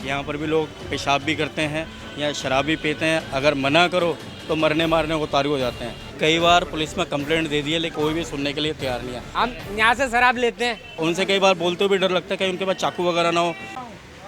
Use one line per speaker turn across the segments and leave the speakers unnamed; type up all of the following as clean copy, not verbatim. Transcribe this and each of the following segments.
यहाँ पर भी लोग पेशाब भी करते हैं या शराब भी पीते हैं। अगर मना करो तो मरने मारने को उतारू हो जाते हैं। कई बार पुलिस में कंप्लेंट दे दी है, लेकिन कोई भी सुनने के लिए तैयार नहीं है।
हम यहाँ से शराब लेते हैं,
उनसे कई बार बोलते हुए भी डर लगता है कहीं उनके पास चाकू वगैरह ना हो।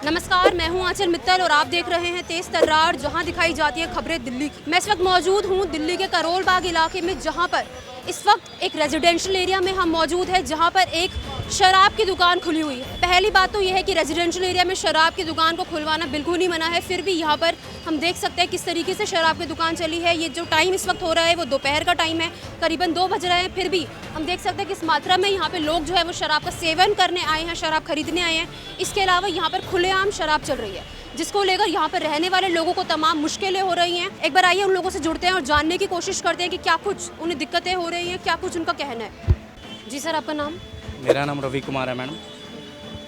नमस्कार, मैं हूं आंचल मित्तल और आप देख रहे हैं तेज तर्रार, जहां दिखाई जाती है खबरें दिल्ली की। मैं इस वक्त मौजूद हूं दिल्ली के करोल बाग इलाके में, जहां पर इस वक्त एक रेजिडेंशियल एरिया में हम मौजूद है, जहां पर एक शराब की दुकान खुली हुई है। पहली बात तो यह है कि रेजिडेंशियल एरिया में शराब की दुकान को खुलवाना बिल्कुल नहीं मना है, फिर भी यहाँ पर हम देख सकते हैं किस तरीके से शराब की दुकान चली है। ये जो टाइम इस वक्त हो रहा है वो दोपहर का टाइम है, करीबन 2 बज रहे हैं, फिर भी हम देख सकते हैं किस मात्रा में यहाँ पे लोग जो है वो शराब का सेवन करने आए हैं, शराब खरीदने आए हैं। इसके अलावा यहाँ पर खुलेआम शराब चल रही है, जिसको लेकर यहाँ पर रहने वाले लोगों को तमाम मुश्किलें हो रही हैं। एक बार आइए उन लोगों से जुड़ते हैं और जानने की कोशिश करते हैं कि क्या कुछ उन्हें दिक्कतें हो रही हैं, क्या कुछ उनका कहना है। जी सर, आपका नाम?
मेरा नाम रवि कुमार है मैडम।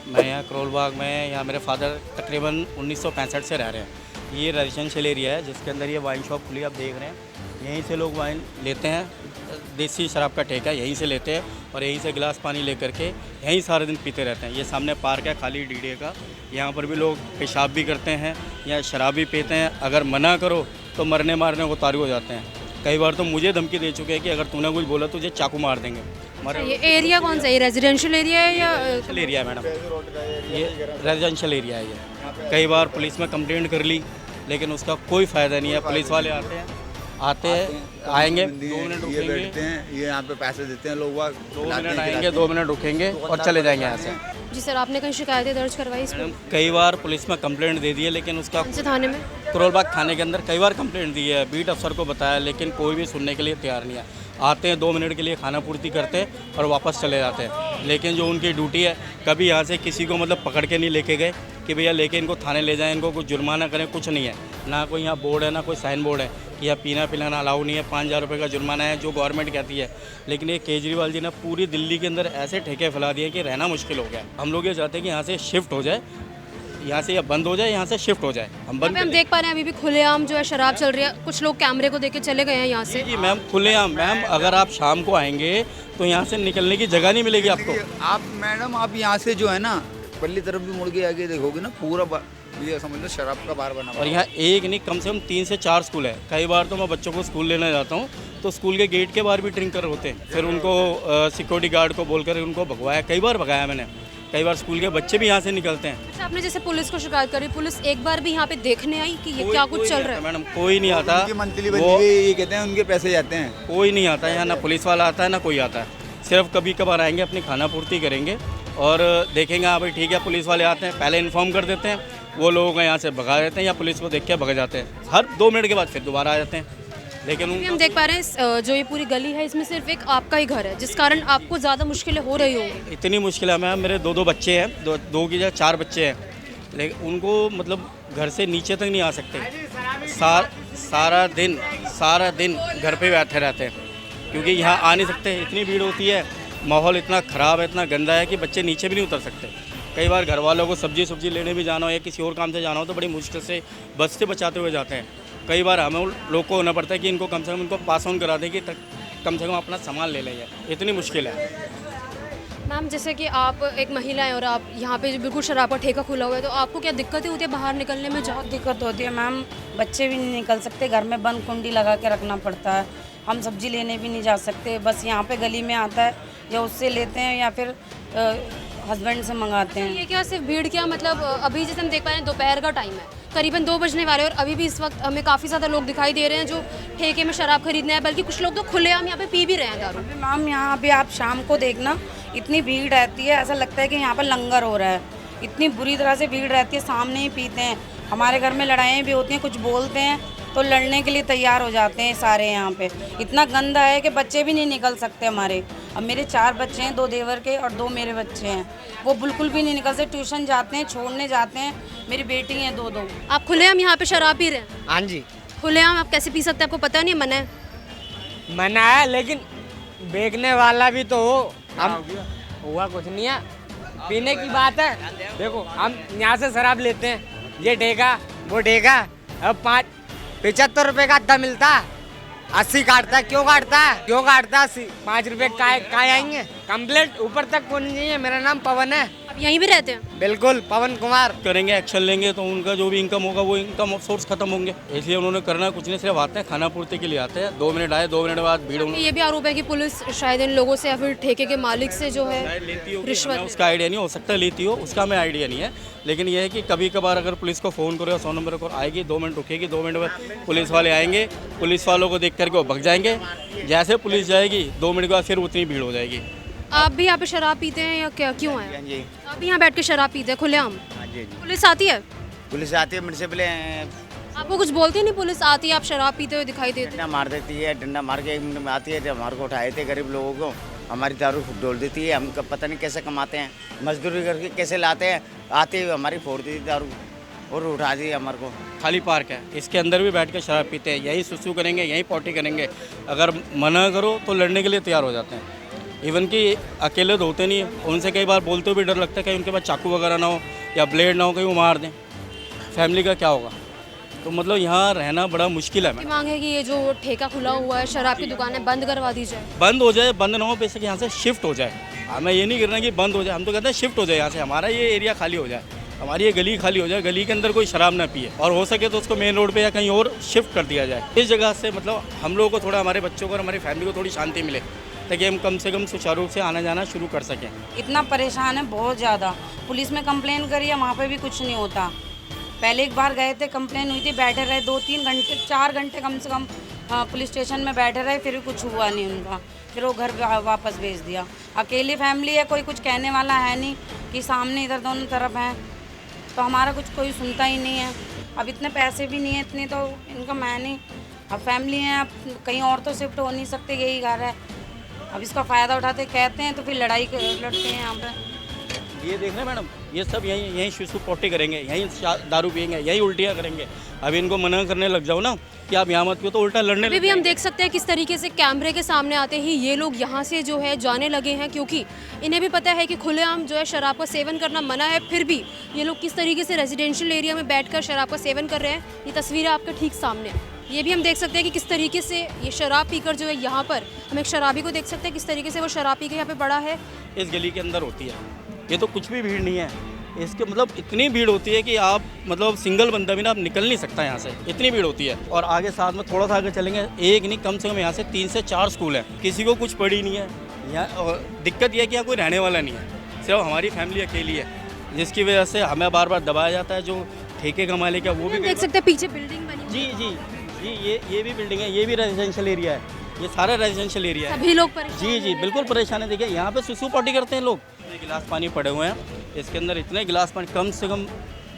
मैं यहाँ करोल बाग में, यहाँ मेरे फादर तकरीबन 1965 से रह रहे हैं। ये रेजिडेंशियल एरिया है जिसके अंदर ये वाइन शॉप खुली, आप देख रहे हैं। यहीं से लोग वाइन लेते हैं, देसी शराब का ठेका यहीं से लेते हैं और यहीं से गिलास पानी लेकर के यहीं सारे दिन पीते रहते हैं। ये सामने पार्क है खाली डीडे का, यहाँ पर भी लोग पेशाब भी करते हैं या शराब भी पीते हैं। अगर मना करो तो मरने मारने को उतारू हो जाते हैं। कई बार तो मुझे धमकी दे चुके हैं कि अगर तूने कुछ बोला तुझे चाकू मार देंगे।
ये एरिया कौन सा है? रेजिडेंशियल एरिया है या
रेजिडेंशियल एरिया है मैडम, ये रेजिडेंशियल एरिया है। ये कई बार पुलिस में कंप्लेंट कर ली, लेकिन उसका कोई फ़ायदा नहीं है। पुलिस वाले आते हैं आएंगे, 2 मिनट
ये बैठते
रुकेंगे,
हैं, ये यहाँ पे पैसे देते हैं लोग,
2 मिनट आएंगे, 2 मिनट रुकेंगे और चले जाएंगे यहाँ से।
जी सर, आपने कहीं शिकायतें दर्ज करवाई इस पर?
कई बार पुलिस में कंप्लेंट दे दी है, लेकिन उसका
कौन से थाने में?
करोल बाग थाने के अंदर कई बार कंप्लेंट दी है, बीट अफसर को बताया, लेकिन कोई भी सुनने के लिए तैयार नहीं है। आते हैं 2 मिनट के लिए, खाना पूर्ति करते हैं और वापस चले जाते हैं। लेकिन जो उनकी ड्यूटी है, कभी यहाँ से किसी को मतलब पकड़ के नहीं लेके गए कि भैया लेके इनको थाने ले जाएं, इनको कुछ जुर्माना करें, कुछ नहीं है। ना कोई यहाँ बोर्ड है, ना कोई साइन बोर्ड है कि यहाँ पीना पिलाना अलाउ नहीं है। 5000 रुपये का जुर्माना है जो गवर्नमेंट कहती है, लेकिन ये केजरीवाल जी ने पूरी दिल्ली के अंदर ऐसे ठेके फैला दिए कि रहना मुश्किल हो गया। हम लोग ये चाहते हैं कि यहाँ से शिफ्ट हो जाए, यहाँ से या बंद हो जाए, यहाँ से शिफ्ट हो जाए। हम
देख पा रहे हैं अभी भी खुलेआम जो है शराब चल रही है। कुछ लोग कैमरे को देख के चले गए हैं यहाँ से।
जी मैम, खुलेआम। मैम अगर आप शाम को आएंगे तो यहाँ से निकलने की जगह नहीं मिलेगी आपको।
आप मैडम, आप यहाँ से जो है ना पल्ली तरफ भी मुड़ के आगे देखोगे ना, पूरा ये समझ लो शराब का बार बना।
और यहाँ एक नहीं, कम से कम 3 से 4 स्कूल है। कई बार तो मैं बच्चों को स्कूल लेने जाता हूँ तो स्कूल के गेट के बाहर भी ड्रिंकर होते हैं। फिर उनको सिक्योरिटी गार्ड को बोलकर उनको भगवाया, कई बार भगाया मैंने। कई बार स्कूल के बच्चे भी यहाँ से निकलते हैं।
अच्छा, आपने जैसे पुलिस को शिकायत करी, पुलिस एक बार भी यहाँ पे देखने आई कि ये क्या कुछ चल रहा है?
मैडम कोई नहीं आता।
मंथली ये कहते हैं उनके पैसे जाते हैं,
कोई नहीं आता यहाँ, ना पुलिस वाला आता है ना कोई आता है। सिर्फ कभी कभार आएंगे, अपनी खाना पूर्ति करेंगे और देखेंगे हाँ भाई ठीक है, पुलिस वाले आते हैं, पहले इन्फॉर्म कर देते हैं, वो लोगों को यहाँ से भगा देते हैं या पुलिस को देख के भगा जाते हैं। हर 2 मिनट के बाद फिर दोबारा आ जाते हैं। लेकिन
हम देख पा रहे हैं जो ये पूरी गली है, इसमें सिर्फ एक आपका ही घर है, जिस कारण आपको ज़्यादा मुश्किलें हो रही होंगी।
इतनी मुश्किल है मैम, मेरे 2 बच्चे हैं, दो की जगह 4 बच्चे हैं, लेकिन उनको मतलब घर से नीचे तक नहीं आ सकते। सारा दिन घर पे बैठे रहते हैं क्योंकि यहाँ आ नहीं सकते, इतनी भीड़ होती है, माहौल इतना ख़राब है, इतना गंदा है कि बच्चे नीचे भी नहीं उतर सकते। कई बार घर वालों को सब्जी लेने भी जाना हो या किसी और काम से जाना हो तो बड़ी मुश्किल से बस से बचाते हुए जाते हैं। कई बार हमें लोग को होना पड़ता है कि इनको कम से कम इनको पास ऑन करा दें कि कम से कम अपना सामान ले लें, इतनी मुश्किल है।
मैम जैसे कि आप एक महिला हैं और आप यहाँ पे बिल्कुल शराब का ठेका खुला हुआ है, तो आपको क्या दिक्कतें होती है बाहर निकलने में?
बहुत दिक्कत होती है मैम, बच्चे भी नहीं निकल सकते, घर में बंद कुंडी लगा के रखना पड़ता है। हम सब्जी लेने भी नहीं जा सकते, बस यहाँ पे गली में आता है या उससे लेते हैं या फिर हस्बैंड से मंगाते हैं।
ये क्या सिर्फ भीड़, क्या मतलब अभी जैसे हम देख पा रहे हैं दोपहर का टाइम है, करीबन 2 बजने वाले, और अभी भी इस वक्त हमें काफ़ी ज़्यादा लोग दिखाई दे रहे हैं जो ठेके में शराब खरीदने हैं, बल्कि कुछ लोग तो खुलेआम यहाँ पे पी भी रहे हैं दारू।
मैम यहाँ पे आप शाम को देखना, इतनी भीड़ रहती है, ऐसा लगता है कि यहाँ पर लंगर हो रहा है। इतनी बुरी तरह से भीड़ रहती है, सामने ही पीते हैं। हमारे घर में लड़ाइयाँ भी होती हैं, कुछ बोलते हैं तो लड़ने के लिए तैयार हो जाते हैं सारे। यहाँ पे इतना गंदा है कि बच्चे भी नहीं निकल सकते हमारे। अब मेरे 4 बच्चे हैं, 2 देवर के और 2 मेरे बच्चे हैं, वो बिल्कुल भी नहीं निकल सकते। ट्यूशन जाते हैं, छोड़ने जाते हैं, मेरी बेटी हैं 2।
आप खुलेआम यहाँ पे शराब पी रहे हैं?
हाँ जी।
खुलेआम आप कैसे पी सकते हैं? आपको पता नहीं मना है?
मना है, लेकिन बेचने वाला भी तो हो। हम हुआ कुछ नहीं है, पीने की बात है। देखो हम यहाँ से शराब लेते हैं, ये ठेका वो ठेका, अब 75 रुपये का अद्धा मिलता है, 80 काटता है। क्यों काटता है 80? 5 रुपये काय आएंगे? कंप्लेंट ऊपर तक होनी चाहिए। मेरा नाम पवन है।
अब यहीं भी रहते हैं?
बिल्कुल, पवन कुमार।
करेंगे, एक्शन लेंगे तो उनका जो भी इनकम होगा वो इनकम सोर्स खत्म होंगे। इसलिए उन्होंने करना कुछ नहीं, सिर्फ आते हैं खाना पूर्ति के लिए आते हैं। 2 मिनट आए, 2 मिनट बाद भीड़
ये भी आरोप है कि पुलिस शायद इन लोगों से या फिर ठेके के मालिक से जो है
लेती हो,
रिश्वत
उसका आइडिया नहीं, हो सकता है लेती हो, उसका हमें आइडिया नहीं है। लेकिन यह है कि कभी कभार अगर पुलिस को फ़ोन करो या 100 नंबर को आएगी, 2 मिनट रुकेगी, 2 मिनट बाद पुलिस वाले आएंगे, पुलिस वालों को देख करके वो भग जाएंगे। जैसे पुलिस जाएगी 2 मिनट के बाद फिर उतनी भीड़ हो जाएगी।
आप भी यहाँ पे शराब पीते हैं या क्या, क्यों आए?
हाँ जी,
आप भी यहाँ बैठ के शराब पीते हैं खुलेआम?
हाँ जी,
पुलिस आती है?
पुलिस आती है म्यूनसिपल
आपको कुछ बोलती नहीं? पुलिस आती है, आप शराब पीते हुए दिखाई देते
डंडा मार देती है, डंडा मार के 1 मिनट में आती है। जब हमारे को उठाए थे गरीब लोगों को, हमारी दारू डोल देती है। हम पता नहीं कैसे कमाते हैं, मजदूरी करके कैसे लाते हैं, आते हुए हमारी फोड़ दी थी दारू और उठा दी हमारे को।
खाली पार्क है, इसके अंदर भी बैठ के शराब पीते हैं, यहीं सुसु करेंगे, यहीं पॉटी करेंगे। अगर मना करो तो लड़ने के लिए तैयार हो जाते हैं। इवन कि अकेले तो होते नहीं है, उनसे कई बार बोलते हुए भी डर लगता है कहीं उनके पास चाकू वगैरह ना हो या ब्लेड ना हो, कहीं वो मार दें। फैमिली का क्या होगा? तो मतलब यहाँ रहना बड़ा मुश्किल है।
हैं? मांग है कि ये जो ठेका खुला हुआ है शराब की दुकानें बंद करवा दी जाए।
बंद हो जाए, बंद ना हो, बेशक यहाँ से शिफ्ट हो जाए। हमें ये नहीं करना कि बंद हो जाए, हम तो कहते हैं शिफ्ट हो जाए यहाँ से, हमारा ये एरिया खाली हो जाए, हमारी ये गली खाली हो जाए, गली के अंदर कोई शराब ना पिए, और हो सके तो उसको मेन रोड पे या कहीं और शिफ्ट कर दिया जाए। इस जगह से मतलब हम लोगों को थोड़ा, हमारे बच्चों को और हमारी फैमिली को थोड़ी शांति मिले, ताकि हम कम से कम सुचारू रूप से आना जाना शुरू कर सकें।
इतना परेशान है बहुत ज़्यादा। पुलिस में कंप्लेन करी है, वहाँ पे भी कुछ नहीं होता। पहले एक बार गए थे, कंप्लेन हुई थी, बैठे रहे 2-3 घंटे, 4 घंटे कम से कम पुलिस स्टेशन में बैठे रहे, फिर भी कुछ हुआ नहीं उनका। फिर वो घर वापस भेज दिया। अकेली फैमिली है, कोई कुछ कहने वाला है नहीं कि सामने इधर दोनों तरफ हैं, तो हमारा कुछ कोई सुनता ही नहीं है। अब इतने पैसे भी नहीं है, इतने तो इनकम है नहीं। अब फैमिली है, अब कहीं और तो शिफ्ट हो नहीं सकते, यही घर है। अब इसका फ़ायदा उठाते कहते हैं तो फिर लड़ाई लड़ते हैं यहाँ पे।
ये देख रहे हैं मैडम, ये सब यहीं शिशु पोटी करेंगे, यहीं दारू पियेंगे, यहीं उल्टियाँ करेंगे। अब इनको मना करने लग जाओ ना कि आप यहाँ मत पियो, तो उल्टा लड़ने
अभी भी हम देख सकते हैं किस तरीके से कैमरे के सामने आते ही ये लोग यहाँ से जो है जाने लगे हैं, क्योंकि इन्हें भी पता है कि खुलेआम जो है शराब का सेवन करना मना है। फिर भी ये लोग किस तरीके से रेजिडेंशियल एरिया में बैठकर शराब का सेवन कर रहे हैं, ये तस्वीरें आपके ठीक सामने हैं। ये भी हम देख सकते हैं कि किस तरीके से ये शराब पीकर जो है यहाँ पर, हम एक शराबी को देख सकते हैं किस तरीके से वो शराब पी के यहाँ पे पड़ा है।
इस गली के अंदर होती है, ये तो कुछ भी भीड़ नहीं है, इसके मतलब इतनी भीड़ होती है कि आप मतलब सिंगल बंदा भी ना आप निकल नहीं सकता यहाँ से, इतनी भीड़ होती है। और आगे साथ में थोड़ा सा आगे चलेंगे, एक नहीं कम से कम यहाँ से 3 से 4 स्कूल हैं, किसी को कुछ पड़ी नहीं है यहाँ। और दिक्कत यह है कि यहाँ कोई रहने वाला नहीं है, सिर्फ हमारी फैमिली अकेली है, जिसकी वजह से हमें बार बार दबाया जाता है। जो ठेके का मालिक है वो भी
देख सकते हैं पीछे बिल्डिंग बनी।
जी जी जी, ये भी बिल्डिंग है, ये भी रेजिडेंशियल एरिया है, ये सारा रेजिडेंशियल एरिया है।
सभी लोग परेशान
जी जी बिल्कुल परेशान है। देखिए यहाँ पे सुसु पार्टी करते हैं लोग, गिलास पानी पड़े हुए हैं, इसके अंदर इतने गिलास पानी, कम से कम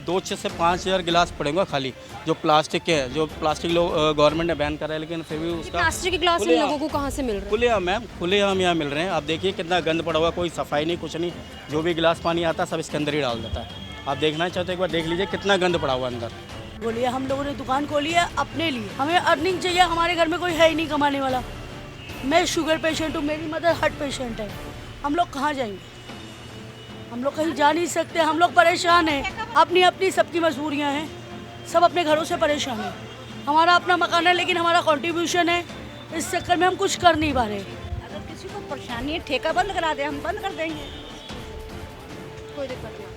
2,000 से 5,000 गिलास पड़ेंगे खाली, जो प्लास्टिक के हैं, जो प्लास्टिक लोग गवर्नमेंट ने बैन करा है, लेकिन फिर भी उसका
प्लास्टिक के गिलास इन लोगों को कहाँ से मिल रहे हैं?
खुलेआम मैम, खुलेआम यहाँ मिल रहे हैं। आप देखिए कितना गंद पड़ा हुआ, कोई सफाई नहीं, कुछ नहीं, जो भी गिलास पानी आता है सब इसके अंदर ही डाल देता है। आप देखना चाहते हैं एक बार देख लीजिए कितना गंद पड़ा हुआ अंदर।
बोलिए, हम लोगों ने दुकान खोली है अपने लिए, हमें अर्निंग चाहिए, हमारे घर में कोई है ही नहीं कमाने वाला। मैं शुगर पेशेंट हूँ, मेरी मदर हार्ट पेशेंट है, हम लोग कहाँ जाएंगे? हम लोग कहीं जा नहीं सकते, हम लोग परेशान हैं, अपनी अपनी सबकी मजबूरियाँ हैं, सब अपने घरों से परेशान हैं। हमारा अपना मकान है, लेकिन हमारा कंट्रीब्यूशन है, इस चक्कर में हम कुछ कर नहीं पा रहे।
अगर किसी को परेशानी है, ठेका बंद करा दे, हम बंद कर देंगे,
कोई दिक्कत नहीं।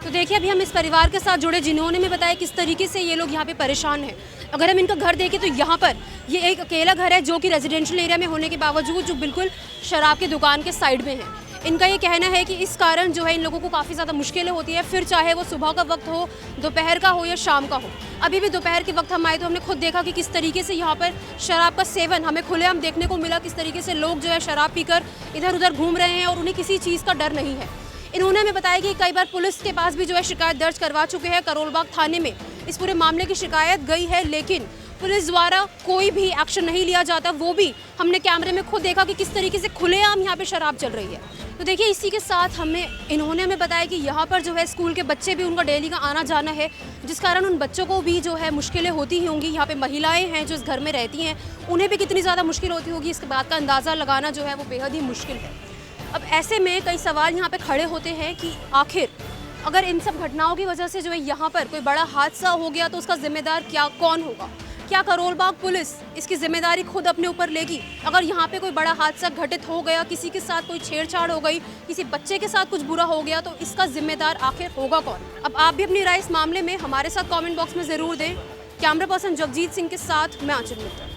तो देखिए अभी हम इस परिवार के साथ जुड़े जिन्होंने हमें बताया किस तरीके से ये लोग यहाँ पे परेशान हैं। अगर हम इनका घर देखें तो यहाँ पर ये एक अकेला घर है जो कि रेजिडेंशियल एरिया में होने के बावजूद जो बिल्कुल शराब की दुकान के साइड में है। इनका ये कहना है कि इस कारण जो है इन लोगों को काफ़ी ज़्यादा मुश्किलें होती है, फिर चाहे वो सुबह का वक्त हो, दोपहर का हो या शाम का हो। अभी भी दोपहर के वक्त हम आए तो हमने खुद देखा कि किस तरीके से यहाँ पर शराब का सेवन हमें खुलेआम देखने को मिला, किस तरीके से लोग जो है शराब पीकर इधर उधर घूम रहे हैं और उन्हें किसी चीज़ का डर नहीं है। इन्होंने हमें बताया कि कई बार पुलिस के पास भी जो है शिकायत दर्ज करवा चुके हैं, करोलबाग थाने में इस पूरे मामले की शिकायत गई है, लेकिन पुलिस द्वारा कोई भी एक्शन नहीं लिया जाता। वो भी हमने कैमरे में खुद देखा कि किस तरीके से खुलेआम यहाँ पे शराब चल रही है। तो देखिए इसी के साथ इन्होंने हमें बताया कि यहाँ पर जो है स्कूल के बच्चे भी, उनका डेली का आना जाना है, जिस कारण उन बच्चों को भी जो है मुश्किलें होती ही होंगी। यहाँ पे महिलाएं हैं जो इस घर में रहती हैं, उन्हें भी कितनी ज़्यादा मुश्किल होती होगी, इसके बात का अंदाज़ा लगाना जो है वो बेहद ही मुश्किल है। अब ऐसे में कई सवाल यहाँ पे खड़े होते हैं कि आखिर अगर इन सब घटनाओं की वजह से जो है यहाँ पर कोई बड़ा हादसा हो गया तो उसका जिम्मेदार कौन होगा? क्या करोलबाग पुलिस इसकी जिम्मेदारी खुद अपने ऊपर लेगी? अगर यहाँ पे कोई बड़ा हादसा घटित हो गया, किसी के साथ कोई छेड़छाड़ हो गई, किसी बच्चे के साथ कुछ बुरा हो गया, तो इसका जिम्मेदार आखिर होगा कौन? अब आप भी अपनी राय इस मामले में हमारे साथ कमेंट बॉक्स में ज़रूर दें। कैमरा पर्सन जगजीत सिंह के साथ मैं आंचल मित्तल।